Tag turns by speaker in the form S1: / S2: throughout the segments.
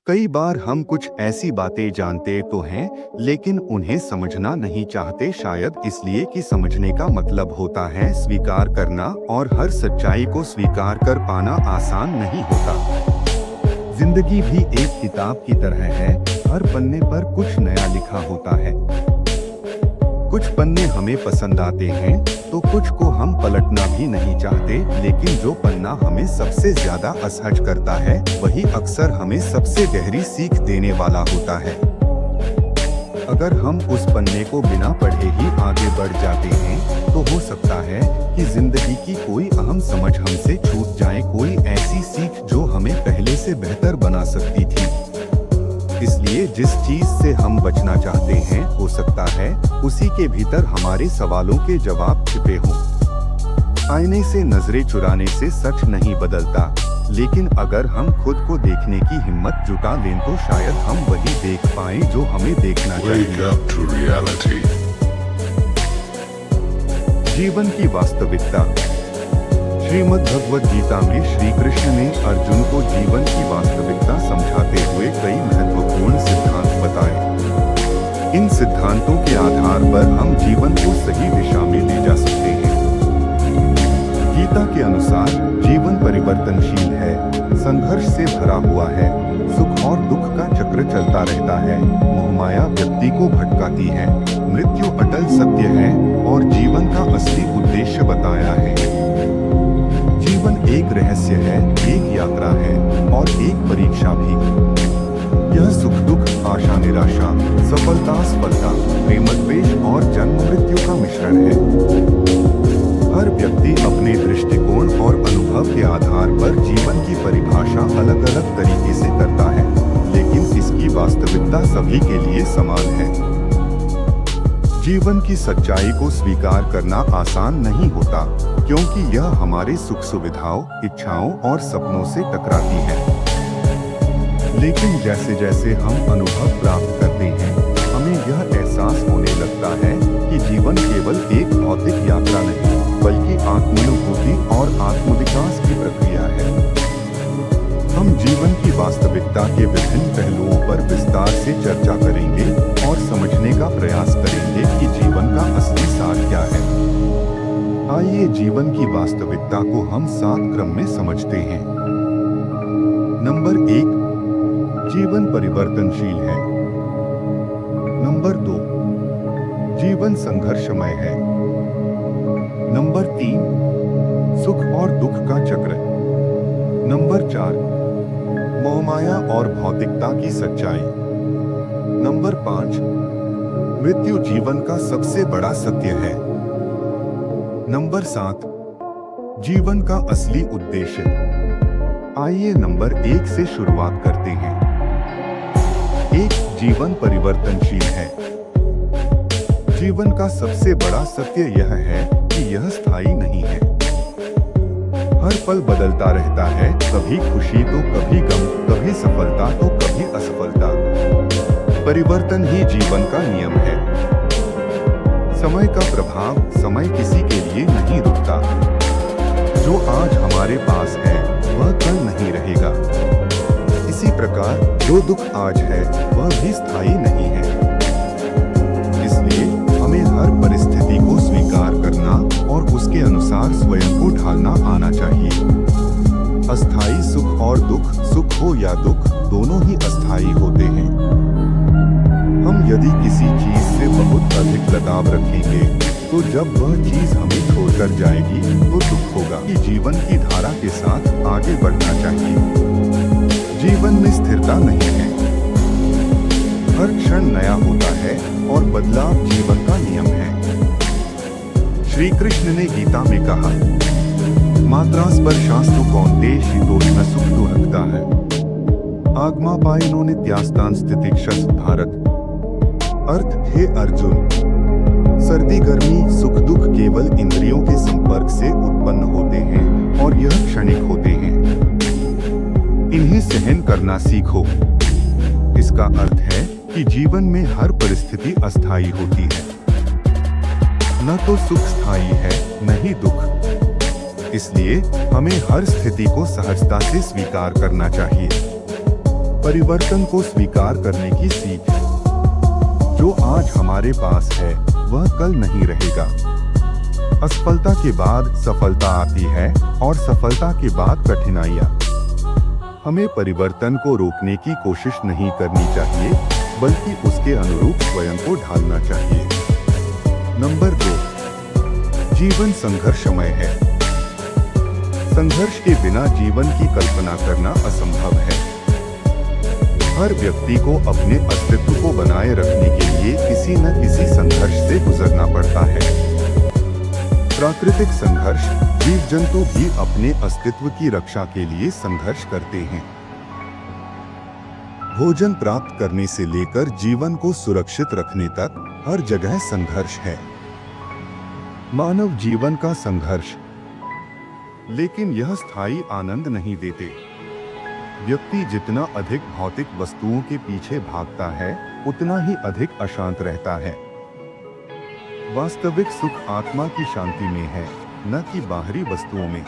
S1: कई बार हम कुछ ऐसी बातें जानते तो हैं, लेकिन उन्हें समझना नहीं चाहते, शायद इसलिए कि समझने का मतलब होता है स्वीकार करना, और हर सच्चाई को स्वीकार कर पाना आसान नहीं होता। जिंदगी भी एक किताब की तरह है, हर पन्ने पर कुछ नया लिखा होता है। कुछ पन्ने हमें पसंद आते हैं, तो कुछ को हम पलटना भी नहीं चाहते, लेकिन जो पन्ना हमें सबसे ज्यादा असहज करता है, वही अक्सर हमें सबसे गहरी सीख देने वाला होता है। अगर हम उस पन्ने को बिना पढ़े ही आगे बढ़ जाते हैं, तो हो सकता है कि जिंदगी की कोई अहम समझ हमसे छूट जाए, कोई ऐसी सीख जो हमें पहले से बेहतर बना सकती थी। इसलिए जिस चीज से हम बचना चाहते हैं, हो सकता है उसी के भीतर हमारे सवालों के जवाब छिपे हों। आईने से नजरें चुराने से सच नहीं बदलता, लेकिन अगर हम खुद को देखने की हिम्मत जुटा लें तो शायद हम वही देख पाएं जो हमें देखना चाहिए। जीवन की वास्तविकता। श्रीमद् भगवद गीता में श्री कृष्ण ने अर्जुन को जीवन की वास्तविकता समझाते हुए कई महत्वपूर्ण सिद्धांत बताए। इन सिद्धांतों के आधार पर हम जीवन को सही दिशा में ले जा सकते हैं। गीता के अनुसार जीवन परिवर्तनशील है, संघर्ष से भरा हुआ है, सुख और दुख का चक्र चलता रहता है, मोहमाया व्यक्ति को भटकाती है, मृत्यु अटल सत्य है और जीवन का असली उद्देश्य बताया है। जीवन एक रहस्य है, एक यात्रा है और एक परीक्षा भी। यह सुख दुख, आशा निराशा, सफलता असफलता, प्रेम द्वेष और जन्म मृत्यु का मिश्रण है। हर व्यक्ति अपने दृष्टिकोण और अनुभव के आधार पर जीवन की परिभाषा अलग अलग तरीके से करता है, लेकिन इसकी वास्तविकता सभी के लिए समान है। जीवन की सच्चाई को स्वीकार करना आसान नहीं होता, क्योंकि यह हमारे सुख सुविधाओं, इच्छाओं और सपनों से टकराती है। लेकिन जैसे जैसे हम अनुभव प्राप्त करते हैं, हमें यह एहसास होने लगता है कि जीवन केवल एक भौतिक यात्रा नहीं, बल्कि आत्मानुभूति और आत्मविकास की प्रक्रिया है। हम जीवन की वास्तविकता के विभिन्न पहलुओं पर विस्तार से चर्चा करेंगे और समझने का प्रयास करेंगे कि जीवन का असली सार क्या है। आइए जीवन की वास्तविकता को हम 7 क्रम में समझते हैं। नंबर 1, जीवन परिवर्तनशील है। नंबर 2, जीवन संघर्षमय है। नंबर 3, सुख और दुख का चक्र। नंबर 4, मोहमाया और भौतिकता की सच्चाई। नंबर 5, मृत्यु जीवन का सबसे बड़ा सत्य है। नंबर 7, जीवन का असली उद्देश्य। आइए नंबर 1 से शुरुआत करते हैं। 1, जीवन परिवर्तनशील है। जीवन का सबसे बड़ा सत्य यह है कि यह स्थायी नहीं है। हर पल बदलता रहता है, कभी खुशी तो कभी गम, कभी सफलता तो कभी असफलता। परिवर्तन ही जीवन का नियम है। समय का प्रभाव, समय किसी के लिए नहीं रुकता। जो आज हमारे पास है, वह कल नहीं रहेगा। इसी प्रकार जो दुख आज है, वह भी स्थायी नहीं है। इसलिए हमें हर परिस्थिति को स्वीकार करना और उसके अनुसार स्वयं को ढालना आना चाहिए। अस्थायी सुख और दुख, सुख हो या दुख, दोनों ही अस्थायी होते हैं। हम यदि किसी चीज से बहुत अधिक लगाव रखेंगे, तो जब वह चीज हमें छोड़कर जाएगी तो दुख होगा। कि जीवन की धारा के साथ आगे बढ़ना चाहिए। जीवन में स्थिरता नहीं है, हर क्षण नया होता है और बदलाव जीवन का नियम है। श्री कृष्ण ने गीता में कहा, मात्रा स्पर्शास्तु कौन्तेय शीतोष्ण सुख दुहकता है, आगमापायनो नित्यास्तान स्थितिक्षस भारत। अर्थ, हे अर्जुन, सर्दी गर्मी सुख दुख केवल इंद्रियों के संपर्क से उत्पन्न होते हैं और यह क्षणिक होते हैं। इन्हें सहन करना सीखो। इसका अर्थ है कि जीवन में हर परिस्थिति अस्थायी होती है। न तो सुख स्थायी है, न ही दुख। इसलिए हमें हर स्थिति को सहजता से स्वीकार करना चाहिए। परिवर्तन को स्वीकार करने की सीख। जो आज हमारे पास है वह कल नहीं रहेगा। असफलता के बाद सफलता आती है और सफलता के बाद कठिनाइयाँ। हमें परिवर्तन को रोकने की कोशिश नहीं करनी चाहिए, बल्कि उसके अनुरूप स्वयं को ढालना चाहिए। नंबर 2, जीवन संघर्षमय है। संघर्ष के बिना जीवन की कल्पना करना असंभव है। हर व्यक्ति को अपने अस्तित्व को बनाए रखने के लिए किसी न किसी संघर्ष से गुजरना पड़ता है। प्राकृतिक संघर्ष, जीव जंतु भी अपने अस्तित्व की रक्षा के लिए संघर्ष करते हैं। भोजन प्राप्त करने से लेकर जीवन को सुरक्षित रखने तक हर जगह संघर्ष है। मानव जीवन का संघर्ष, लेकिन यह स्थायी आनंद नहीं देते। व्यक्ति जितना अधिक भौतिक वस्तुओं के पीछे भागता है, उतना ही अधिक अशांत रहता है। वास्तविक सुख आत्मा की शांति में है, न कि बाहरी वस्तुओं में।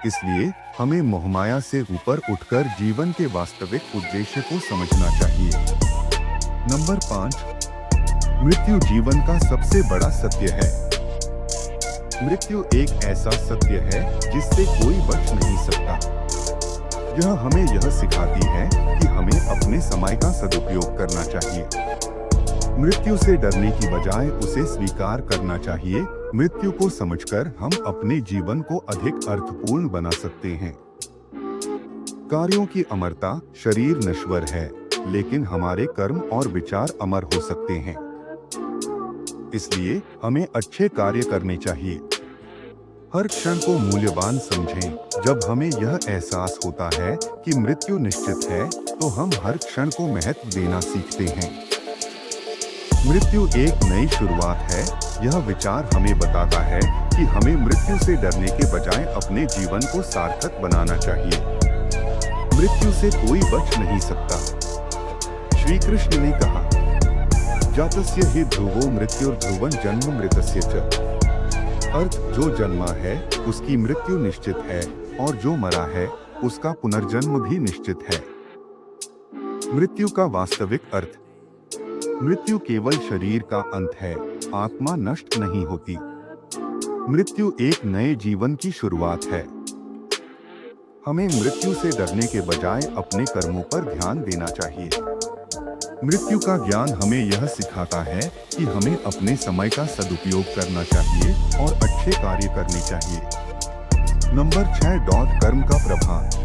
S1: इसलिए हमें मोहमाया से ऊपर उठकर जीवन के वास्तविक उद्देश्य को समझना चाहिए। नंबर 5, मृत्यु जीवन का सबसे बड़ा सत्य है। मृत्यु एक ऐसा सत्य है जिससे कोई बच नहीं सकता। यह हमें यह सिखाती है कि हमें अपने समय का सदुपयोग करना चाहिए। मृत्यु से डरने की बजाय उसे स्वीकार करना चाहिए। मृत्यु को समझकर हम अपने जीवन को अधिक अर्थपूर्ण बना सकते हैं। कार्यों की अमरता, शरीर नश्वर है, लेकिन हमारे कर्म और विचार अमर हो सकते हैं। इसलिए हमें अच्छे कार्य करने चाहिए। हर क्षण को मूल्यवान समझें। जब हमें यह एहसास होता है कि मृत्यु निश्चित है, तो हम हर क्षण को महत्व देना सीखते हैं। मृत्यु एक नई शुरुआत है। यह विचार हमें बताता है कि हमें मृत्यु से डरने के बजाय अपने जीवन को सार्थक बनाना चाहिए। मृत्यु से कोई बच नहीं सकता। श्री कृष्ण ने कहा, जातस्य हि ध्रुवो मृत्युर्ध्रुवं जन्म मृतस्य च। अर्थ, जो जन्मा है उसकी मृत्यु निश्चित है, और जो मरा है उसका पुनर्जन्म भी निश्चित है। मृत्यु का वास्तविक अर्थ। मृत्यु केवल शरीर का अंत है, आत्मा नष्ट नहीं होती। मृत्यु एक नए जीवन की शुरुआत है। हमें मृत्यु से डरने के बजाय अपने कर्मों पर ध्यान देना चाहिए। मृत्यु का ज्ञान हमें यह सिखाता है कि हमें अपने समय का सदुपयोग करना चाहिए और अच्छे कार्य करने चाहिए। नंबर 6, कर्म का प्रभाव।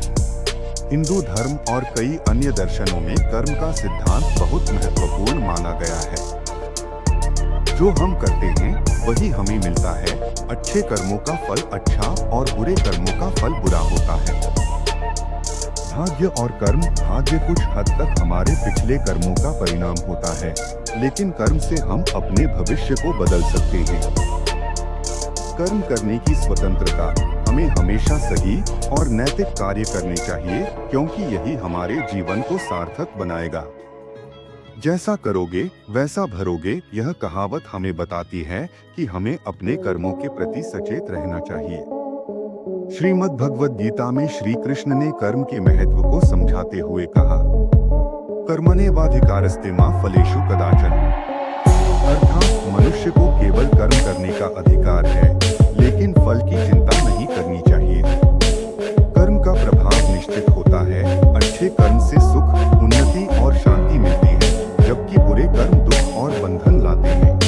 S1: हिंदू धर्म और कई अन्य दर्शनों में कर्म का सिद्धांत बहुत महत्वपूर्ण माना गया है। जो हम करते हैं वही हमें मिलता है। अच्छे कर्मों का फल अच्छा और बुरे कर्मों का फल बुरा होता है। भाग्य और कर्म, भाग्य कुछ हद तक हमारे पिछले कर्मों का परिणाम होता है, लेकिन कर्म से हम अपने भविष्य को बदल सकते हैं। कर्म करने की स्वतंत्रता। हमें हमेशा सही और नैतिक कार्य करने चाहिए, क्योंकि यही हमारे जीवन को सार्थक बनाएगा। जैसा करोगे वैसा भरोगे, यह कहावत हमें बताती है कि हमें अपने कर्मों के प्रति सचेत रहना चाहिए। श्रीमद् भगवद गीता में श्री कृष्ण ने कर्म के महत्व को समझाते हुए कहा, कर्मण्येवाधिकारस्ते मा फलेषु कदाचन। अर्थात मनुष्य को केवल कर्म करने का अधिकार है, लेकिन फल की चिंता नहीं करनी चाहिए। कर्म का प्रभाव निश्चित होता है। अच्छे कर्म से सुख, उन्नति और शांति मिलती है, जबकि बुरे कर्म दुख और बंधन लाते हैं।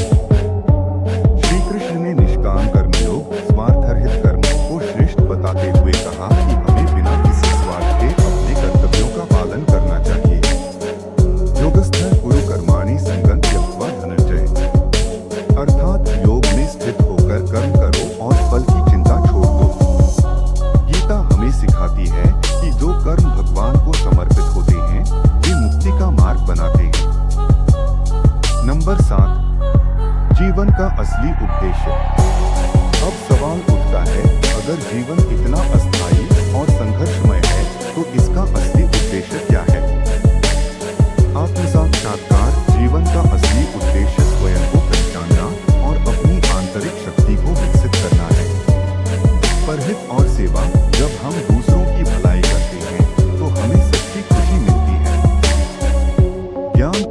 S1: श्री कृष्ण ने निष्काम कर्मयोग, स्वार्थरहित कर्म को श्रेष्ठ बताते हुए कहा कि हमें बिना किसी स्वार्थ के अपने कर्तव्यों का पालन करना चाहिए। योगस्थः कुरु कर्माणि संगं त्यक्त्वा धनंजय। अर्थात योग में स्थित होकर कर्म करो और फल की चिंता छोड़ दो। गीता हमें सिखाती है कि जो कर्म भगवान को समर्पित होते हैं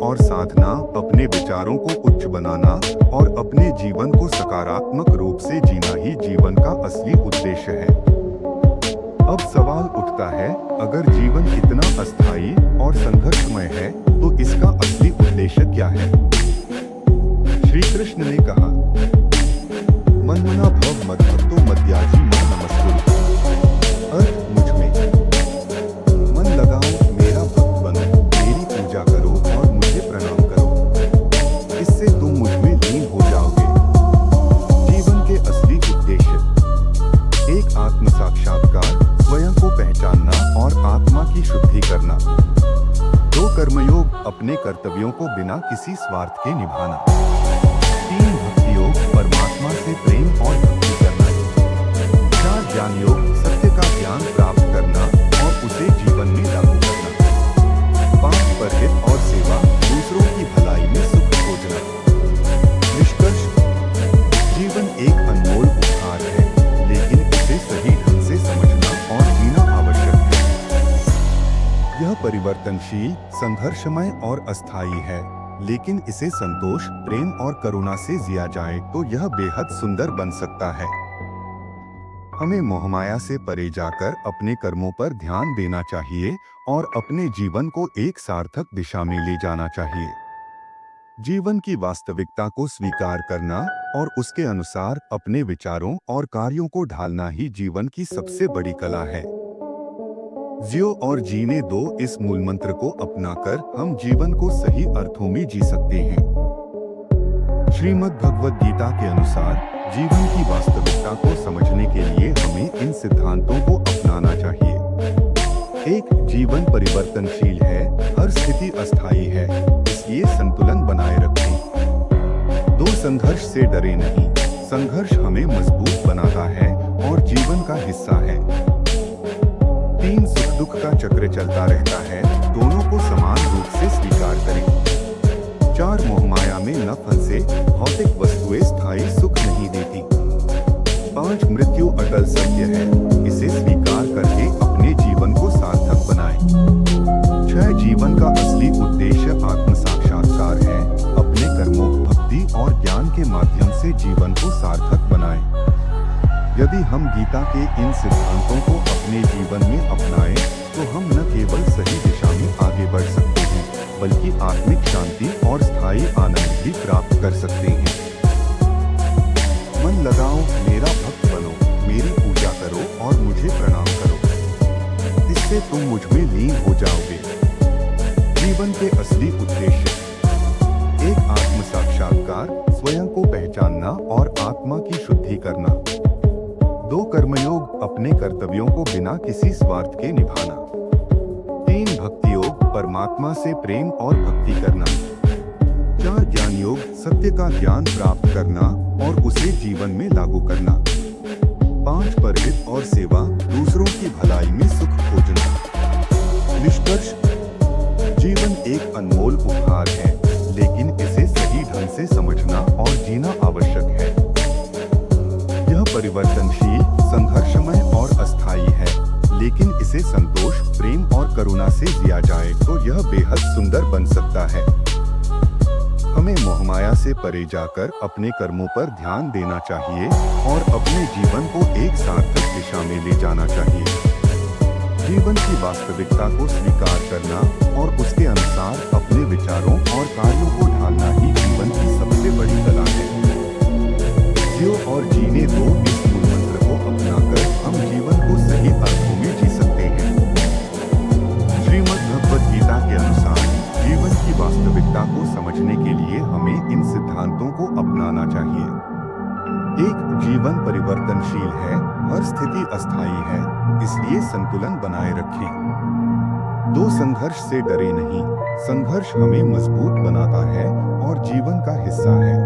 S1: और साधना अपने विचारों को उच्च बनाना और अपने जीवन को सकारात्मक रूप से जीना ही जीवन का असली उद्देश्य है। अब सवाल उठता है, अगर जीवन इतना अस्थायी और संघर्षमय है तो इसका असली उद्देश्य क्या है? श्री कृष्ण ने कहा, मनमना भव मद्भक्तो मद्याजी मां नमस्कुरु। अर्थ, मुझ में मन लगाओ, मेरा भक्त बनो, मेरी पूजा करो और मुझे प्रणाम करो। इससे तुम मुझ में लीन हो जाओगे। जीवन के असली उद्देश्य: एक आत्म साक्षात्कार, स्वयं को पहचानना और आत्मा की शुद्धि करना। 2 कर्मयोग, अपने कर्तव्यों को बिना किसी स्वार्थ के निभाना। 3 भक्ति योग, परमात्मा से प्रेम और भक्ति करना। 4 ज्ञान योग, सत्य का ज्ञान प्राप्त करना और उसे जीवन में लागू करना। 5 परहित और सेवा, दूसरों की भलाई में सुख खोजना। निष्कर्ष: जीवन एक अनमोल उपहार है, लेकिन इसे सही ढंग से समझना और जीना आवश्यक है। यह परिवर्तनशील, संघर्षमय और अस्थायी है, लेकिन इसे संतोष, प्रेम और करुणा से जिया जाए तो यह बेहद सुंदर बन सकता है। हमें मोहमाया से परे जाकर अपने कर्मों पर ध्यान देना चाहिए और अपने जीवन को एक सार्थक दिशा में ले जाना चाहिए। जीवन की वास्तविकता को स्वीकार करना और उसके अनुसार अपने विचारों और कार्यों को ढालना ही जीवन की सबसे बड़ी कला है। जियो और जीने दो, इस मूल मंत्र को अपनाकर हम जीवन को सही अर्थों में जी सकते हैं। श्रीमद् भगवद गीता के अनुसार जीवन की वास्तविकता को समझने के लिए हमें इन सिद्धांतों को अपनाना चाहिए। 1. जीवन परिवर्तनशील है, हर स्थिति अस्थायी है, इसलिए संतुलन बनाए रखें। 2. संघर्ष से डरे नहीं, संघर्ष हमें मजबूत बनाता है और जीवन का हिस्सा है। 3. सुख दुख का चक्र चलता रहता है, दोनों को समान रूप से स्वीकार करें। 4. मोहमाया में न फंसे, भौतिक वस्तुएं स्थायी सुख नहीं देती। 5. मृत्यु अटल सत्य है, इसे स्वीकार करके अपने जीवन को सार्थक बनाएं। 6. जीवन का असली उद्देश्य आत्म साक्षात्कार है, अपने कर्मों, भक्ति और ज्ञान के माध्यम से जीवन को सार्थक बनाएं। यदि हम गीता के इन सिद्धांतों को अपने जीवन में अपनाएं, तो हम न केवल सही दिशा में आगे बढ़ सकते हैं, बल्कि आत्मिक शांति और स्थायी आनंद भी प्राप्त कर सकते हैं। मन लगाओ, मेरा भक्त बनो, मेरी पूजा करो और मुझे प्रणाम करो। इससे तुम मुझ में लीन हो जाओगे। जीवन के असली उद्देश्य: 1. आत्म साक्षात्कार, स्वयं को पहचानना और आत्मा की शुद्धि करना। 2. कर्मयोग, अपने कर्तव्यों को बिना किसी स्वार्थ के निभाना। 3. भक्ति योग, परमात्मा से प्रेम और भक्ति करना। 4. ज्ञान योग, सत्य का ज्ञान प्राप्त करना और उसे जीवन में लागू करना। 5. परहित और सेवा, दूसरों की भलाई में सुख खोजना। निष्कर्ष: जीवन एक अनमोल उपहार है, लेकिन इसे सही ढंग से समझना और जीना आवश्यक है। यह परिवर्तनशील, संघर्षमय और अस्थायी है, लेकिन इसे संतोष, प्रेम और करुणा से जिया जाए तो यह बेहद सुंदर बन सकता है। हमें मोहमाया से परे जाकर अपने कर्मों पर ध्यान देना चाहिए और अपने जीवन को एक सार्थक दिशा में ले जाना चाहिए। जीवन की वास्तविकता को स्वीकार करना और उसके अनुसार अपने विचारों और कार्यों को ढालना ही जीवन की सबसे बड़ी कला है। जियो और जीने दो, इस मूल मंत्र को अपनाकर हम जीवन को सही अर्थों में जी सकते हैं। श्रीमद् भगवद गीता के अनुसार जीवन की वास्तविकता को समझने के लिए हमें इन सिद्धांतों को अपनाना चाहिए। 1. जीवन परिवर्तनशील है, हर स्थिति अस्थायी है, इसलिए संतुलन बनाए रखें। 2. संघर्ष से डरे नहीं, संघर्ष हमें मजबूत बनाता है और जीवन का हिस्सा है।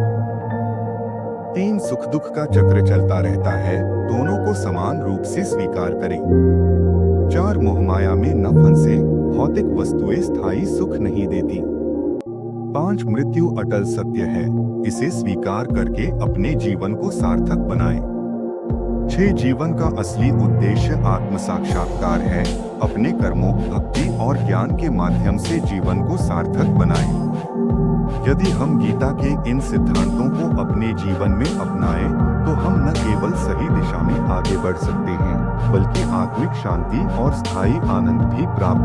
S1: 3. सुख दुख का चक्र चलता रहता है, दोनों को समान रूप से स्वीकार करें। 4. मोहमाया में न फंसे, भौतिक वस्तुएं स्थायी सुख नहीं देती। 5. मृत्यु अटल सत्य है, इसे स्वीकार करके अपने जीवन को सार्थक बनाएं। 6. जीवन का असली उद्देश्य आत्म साक्षात्कार है, अपने कर्मों, भक्ति और ज्ञान के माध्यम से जीवन को सार्थक बनाएं। यदि हम गीता के इन सिद्धांतों को अपने जीवन में अपनाएं, तो हम न केवल सही दिशा में आगे बढ़ सकते हैं, बल्कि आत्मिक शांति और स्थायी आनंद भी प्राप्त